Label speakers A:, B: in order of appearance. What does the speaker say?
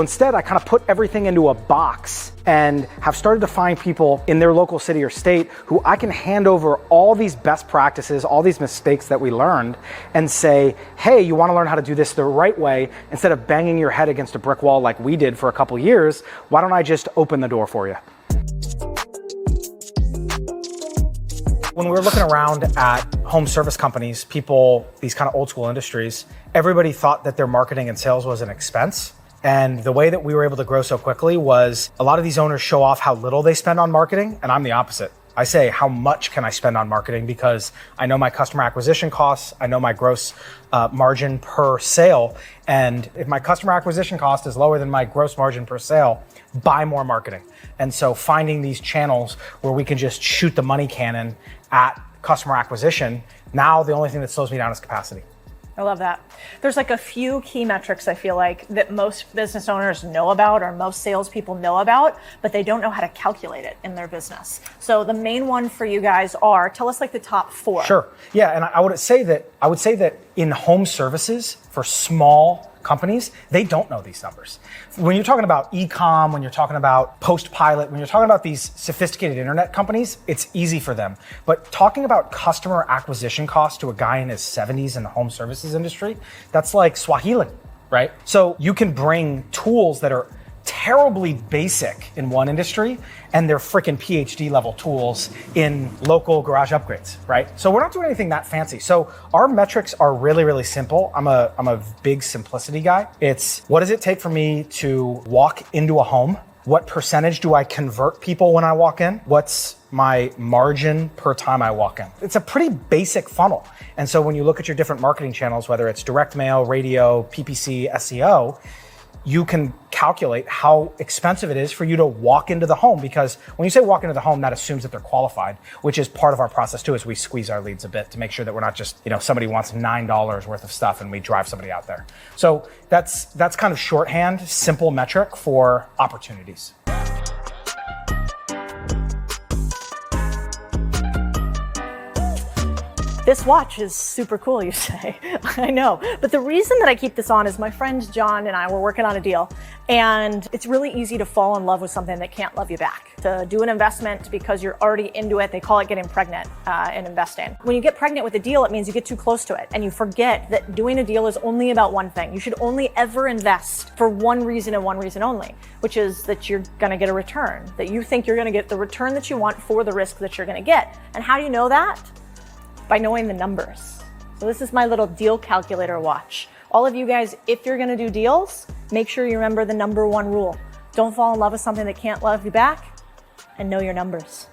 A: Instead, I kind of put everything into a box and have started to find people in their local city or state who I can hand over all these best practices, all these mistakes that we learned, and say, hey, you want to learn how to do this the right way, instead of banging your head against a brick wall like we did for a couple years, why don't I just open the door for you? When we were looking around at home service companies, people, these kind of old school industries, everybody thought that their marketing and sales was an expense. And the way that we were able to grow so quickly was a lot of these owners show off how little they spend on marketing, and I'm the opposite. I say, how much can I spend on marketing? Because I know my customer acquisition costs, I know my gross margin per sale, and if my customer acquisition cost is lower than my gross margin per sale, buy more marketing. And so finding these channels where we can just shoot the money cannon at customer acquisition, now the only thing that slows me down is capacity.
B: I love that. There's like a few key metrics I feel like that most business owners know about or most salespeople know about, but they don't know how to calculate it in their business. So the main one for you guys are, tell us like the top 4.
A: Sure. Yeah, and I would say that in home services for small companies, they don't know these numbers. When you're talking about e-com, when you're talking about Postpilot, when you're talking about these sophisticated internet companies, it's easy for them. But talking about customer acquisition costs to a guy in his 70s in the home services industry, that's like Swahili, right? So you can bring tools that are terribly basic in one industry and they're freaking PhD level tools in local garage upgrades, right? So we're not doing anything that fancy. So our metrics are really, really simple. I'm a big simplicity guy. It's what does it take for me to walk into a home? What percentage do I convert people when I walk in? What's my margin per time I walk in? It's a pretty basic funnel. And so when you look at your different marketing channels, whether it's direct mail, radio, PPC, SEO, you can calculate how expensive it is for you to walk into the home, because when you say walk into the home, that assumes that they're qualified, which is part of our process too, is we squeeze our leads a bit to make sure that we're not just, somebody wants $9 worth of stuff and we drive somebody out there. So that's kind of shorthand, simple metric for opportunities.
B: This watch is super cool, you say. I know. But the reason that I keep this on is my friend John and I were working on a deal, and it's really easy to fall in love with something that can't love you back. To do an investment because you're already into it, they call it getting pregnant in investing. When you get pregnant with a deal, it means you get too close to it, and you forget that doing a deal is only about one thing. You should only ever invest for one reason and one reason only, which is that you're gonna get a return, that you think you're gonna get the return that you want for the risk that you're gonna get. And how do you know that? By knowing the numbers. So this is my little deal calculator watch. All of you guys, if you're gonna do deals, make sure you remember the number 1 rule. Don't fall in love with something that can't love you back, and know your numbers.